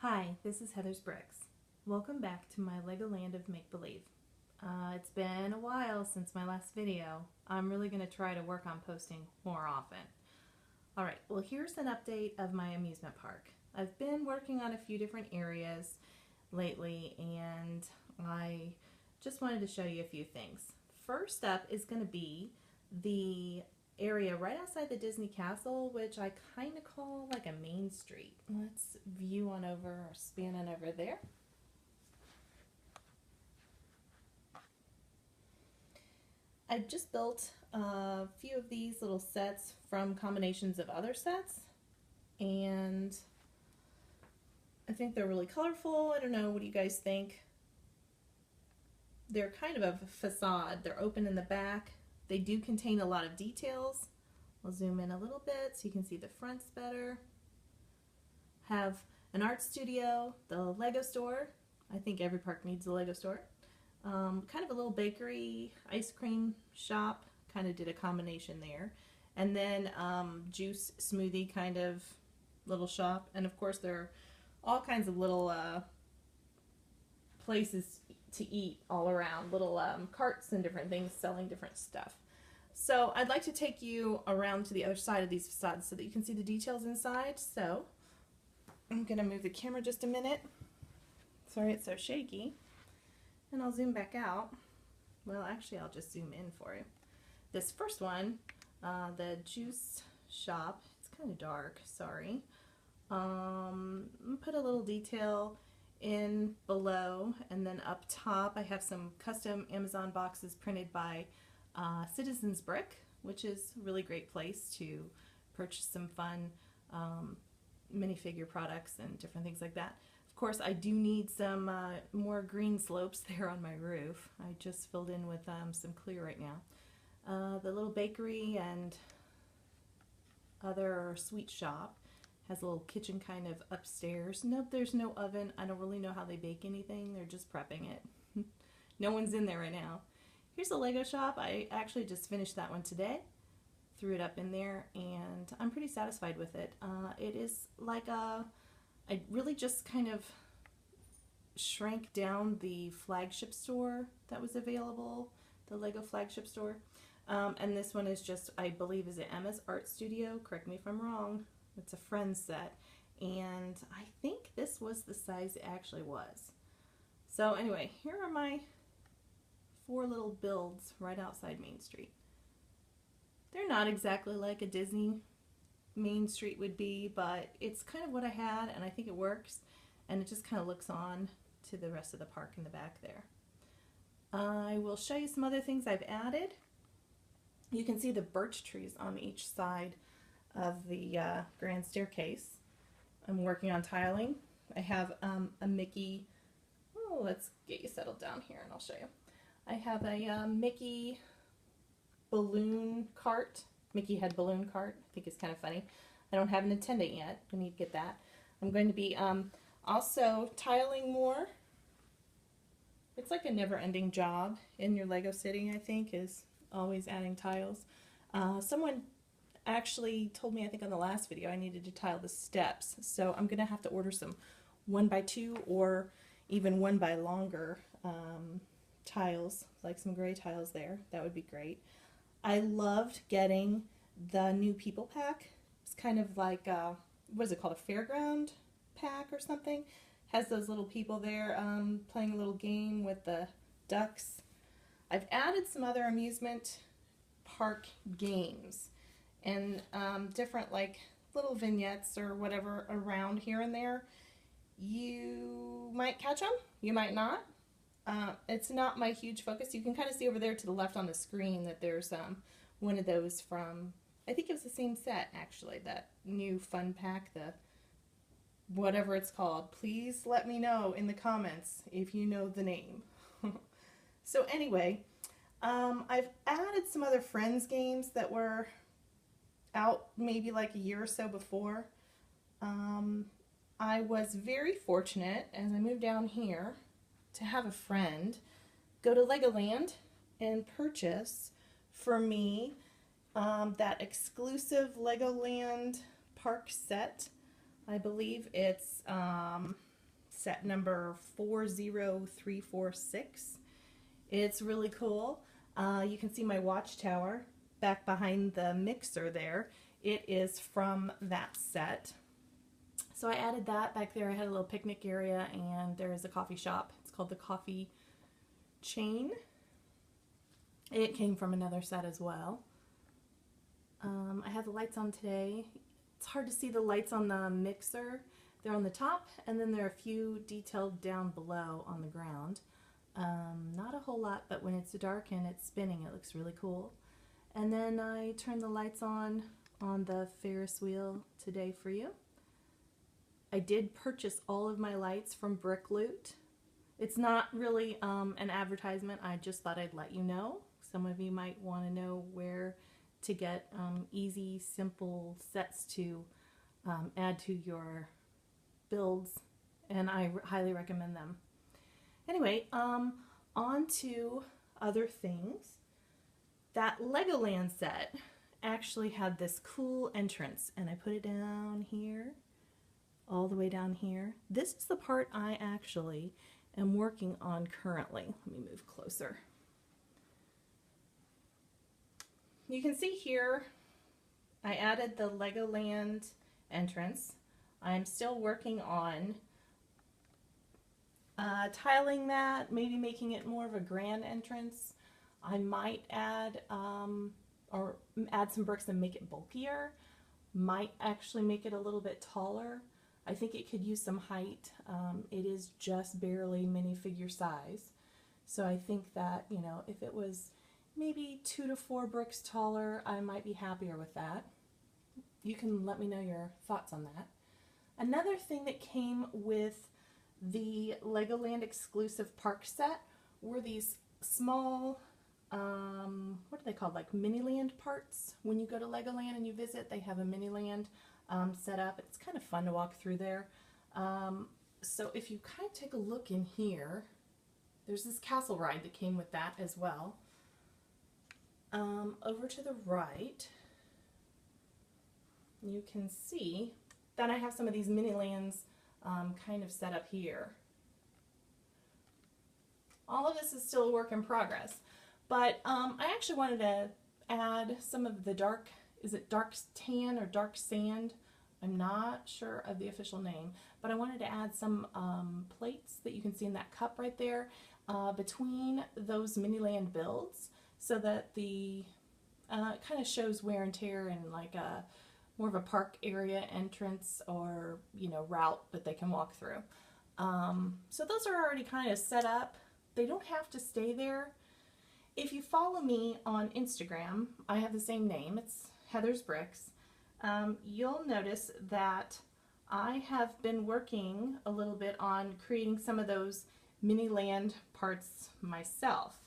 Hi, this is Heather's Bricks. Welcome back to my Legoland of Make-Believe. It's been a while since my last video. I'm really going to try to work on posting more often. Alright, well here's an update of my amusement park. I've been working on a few different areas lately and I just wanted to show you a few things. First up is going to be the area right outside the Disney Castle, which I kind of call like a main street. Let's view on over or span on over there. I just built a few of these little sets from combinations of other sets, and I think they're really colorful. I don't know, what do you guys think? They're kind of a facade. They're open in the back. They do contain a lot of details. I'll zoom in a little bit so you can see the fronts better. Have an art studio, the Lego store. I think every park needs a Lego store. Kind of a little bakery, ice cream shop. Kind of did a combination there. And then juice smoothie kind of little shop. And of course there are all kinds of little places to eat all around, little carts and different things selling different stuff. So I'd like to take you around to the other side of these facades so that you can see the details inside. So I'm going to move the camera just a minute. Sorry it's so shaky. And I'll zoom back out. Well, actually I'll just zoom in for you. This first one, the juice shop, it's kind of dark, sorry. Put a little detail in below, and then up top I have some custom Amazon boxes printed by Citizens Brick, which is a really great place to purchase some fun minifigure products and different things like that. Of course, I do need some more green slopes there on my roof. I just filled in with some clear right now. The little bakery and other sweet shop has a little kitchen kind of upstairs. Nope, there's no oven. I don't really know how they bake anything. They're just prepping it. No one's in there right now. Here's a Lego shop. I actually just finished that one today. Threw it up in there and I'm pretty satisfied with it. It is like I really just kind of shrank down the flagship store that was available, the Lego flagship store. And this one is just, I believe, is it Emma's Art Studio? Correct me if I'm wrong. It's a friend's set, and I think this was the size it actually was. So anyway, here are my 4 little builds right outside Main Street. They're not exactly like a Disney Main Street would be, but it's kind of what I had, and I think it works, and it just kind of looks on to the rest of the park in the back there. I will show you some other things I've added. You can see the birch trees on each side of the grand staircase. I'm working on tiling. I have a Mickey, oh, let's get you settled down here and I'll show you. I have a Mickey balloon cart, Mickey head balloon cart. I think it's kind of funny. I don't have an attendant yet. I need to get that. I'm going to be also tiling more. It's like a never-ending job in your Lego City, I think, is always adding tiles. Someone actually told me, I think on the last video, I needed to tile the steps, so I'm gonna have to order some 1x2 or even 1 by longer tiles, like some gray tiles there. That would be great. I loved getting the new people pack. It's kind of like what is it called, a fairground pack or something. Has those little people there playing a little game with the ducks. I've added some other amusement park games and different like little vignettes or whatever around here and there. You might catch them, you might not. It's not my huge focus. You can kind of see over there to the left on the screen that there's one of those from, I think it was the same set actually, that new fun pack, the whatever it's called. Please let me know in the comments if you know the name. So anyway, I've added some other Friends games that were out maybe like a year or so before. I was very fortunate as I moved down here to have a friend go to Legoland and purchase for me that exclusive Legoland park set. I believe it's set number 40346. It's really cool. You can see my watchtower back behind the mixer there. It is from that set. So I added that back there. I had a little picnic area, and there is a coffee shop. It's called the Coffee Chain. It came from another set as well. I have the lights on today. It's hard to see the lights on the mixer. They're on the top, and then there are a few detailed down below on the ground. Not a whole lot, but when it's dark and it's spinning, it looks really cool. And then I turned the lights on the Ferris wheel today for you. I did purchase all of my lights from Brick Loot. It's not really an advertisement. I just thought I'd let you know. Some of you might want to know where to get easy, simple sets to add to your builds, and I highly recommend them. Anyway, on to other things. That Legoland set actually had this cool entrance, and I put it down here, all the way down here. This is the part I actually am working on currently. Let me move closer. You can see here I added the Legoland entrance. I'm still working on tiling that, maybe making it more of a grand entrance. I might add some bricks and make it bulkier. Might actually make it a little bit taller. I think it could use some height. It is just barely minifigure size. So I think that, you know, if it was maybe 2 to 4 bricks taller, I might be happier with that. You can let me know your thoughts on that. Another thing that came with the Legoland exclusive park set were these small, what are they called, like Miniland parts. When you go to Legoland and you visit, they have a Miniland set up. It's kind of fun to walk through there. So if you kind of take a look in here, there's this castle ride that came with that as well. Over to the right, you can see that I have some of these Minilands kind of set up here. All of this is still a work in progress, but I actually wanted to add some of the dark, is it dark tan or dark sand? I'm not sure of the official name, but I wanted to add some plates that you can see in that cup right there between those Miniland builds, so that the kind of shows wear and tear and like a more of a park area entrance or, you know, route that they can walk through. So those are already kind of set up. They don't have to stay there. If you follow me on Instagram, I have the same name. It's Heather's Bricks. You'll notice that I have been working a little bit on creating some of those Miniland parts myself.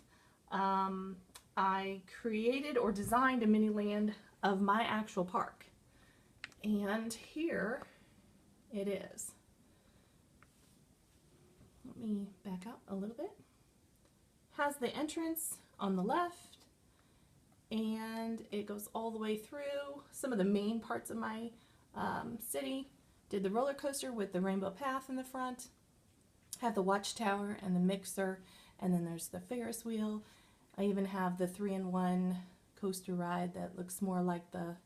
I created or designed a Miniland of my actual park, and here it is. Let me back up a little bit. Has the entrance on the left, and it goes all the way through some of the main parts of my city. Did the roller coaster with the rainbow path in the front. Have the watchtower and the mixer, and then there's the Ferris wheel. I even have the 3-in-1 coaster ride that looks more like the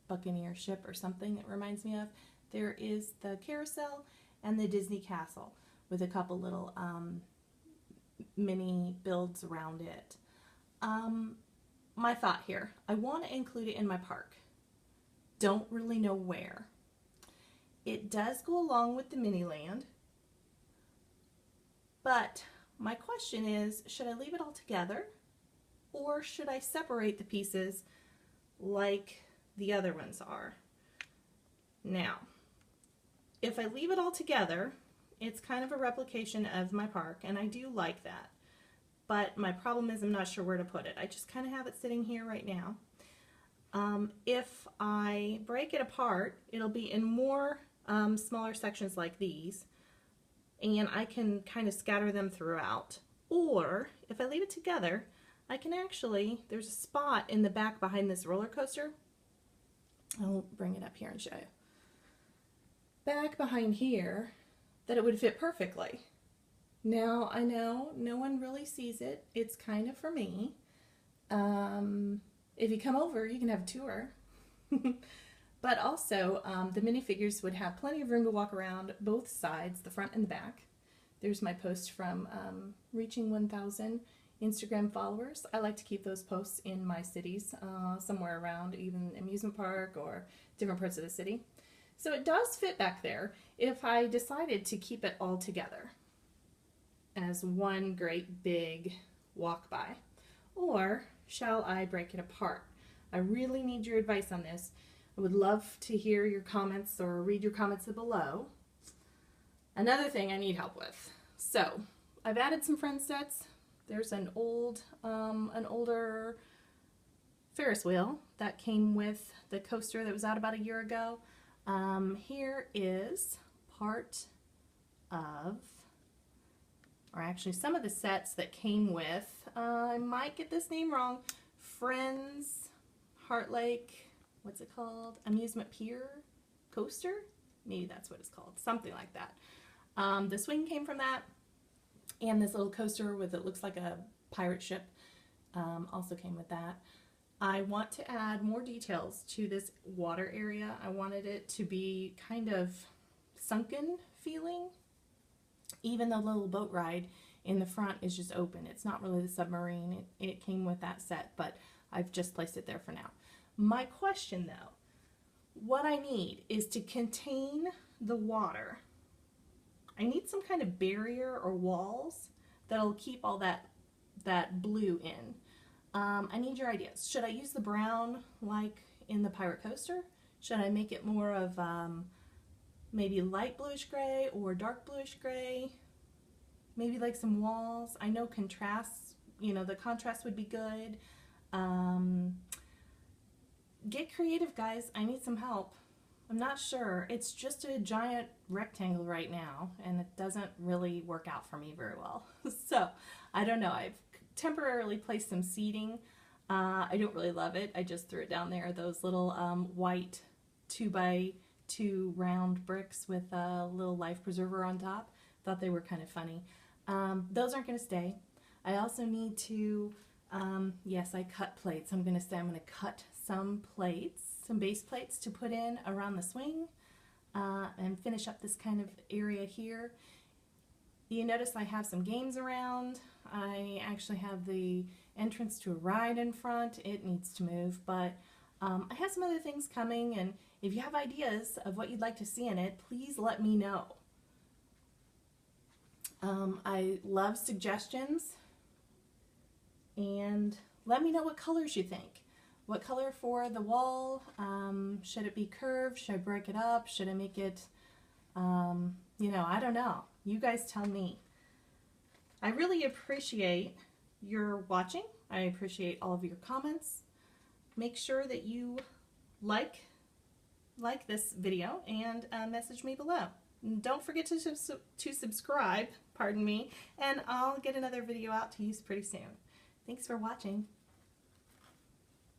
Buccaneer ship or something it reminds me of. There is the carousel and the Disney castle with a couple little mini builds around it. My thought here, I want to include it in my park. Don't really know where. It does go along with the Miniland, but my question is, should I leave it all together, or should I separate the pieces like the other ones are? Now, if I leave it all together, it's kind of a replication of my park, and I do like that. But my problem is I'm not sure where to put it. I just kind of have it sitting here right now. If I break it apart, it'll be in more smaller sections like these, and I can kind of scatter them throughout. Or if I leave it together, I can actually, there's a spot in the back behind this roller coaster. I'll bring it up here and show you. Back behind here, that it would fit perfectly. Now, I know no one really sees it. It's kind of for me. If you come over, you can have a tour. But also, the minifigures would have plenty of room to walk around both sides, the front and the back. There's my post from reaching 1,000 Instagram followers. I like to keep those posts in my cities, somewhere around even amusement park or different parts of the city. So it does fit back there if I decided to keep it all together as one great big walk by. Or shall I break it apart? I really need your advice on this. I would love to hear your comments or read your comments below. Another thing I need help with. So I've added some friend sets. There's an older Ferris wheel that came with the coaster that was out about a year ago. Here is part of, or actually some of the sets that came with, I might get this name wrong, Friends Heart Lake, what's it called? Amusement Pier coaster? Maybe that's what it's called, something like that. The swing came from that, and this little coaster with it looks like a pirate ship also came with that. I want to add more details to this water area. I wanted it to be kind of sunken feeling, even though the little boat ride in the front is just open. It's not really the submarine. It came with that set, but I've just placed it there for now. My question though, what I need is to contain the water. I need some kind of barrier or walls that'll keep all that blue in. I need your ideas. Should I use the brown like in the Pirate Coaster? Should I make it more of maybe light bluish gray or dark bluish gray? Maybe like some walls. I know contrasts, you know, the contrast would be good. Get creative, guys. I need some help. I'm not sure. It's just a giant rectangle right now, and it doesn't really work out for me very well. So, I don't know. I've temporarily placed some seating. I don't really love it. I just threw it down there. Those little white 2x2 round bricks with a little life preserver on top. Thought they were kind of funny. Those aren't going to stay. I also need to, yes, I cut plates. I'm going to cut some plates, some base plates to put in around the swing and finish up this kind of area here. You notice I have some games around. I actually have the entrance to a ride in front. It needs to move, but I have some other things coming, and if you have ideas of what you'd like to see in it, please let me know. I love suggestions, and let me know what colors you think. What color for the wall? Should it be curved? Should I break it up? Should I make it, you know, I don't know. You guys tell me. I really appreciate your watching. I appreciate all of your comments. Make sure that you like this video and message me below. And don't forget to subscribe, pardon me, and I'll get another video out to you pretty soon. Thanks for watching.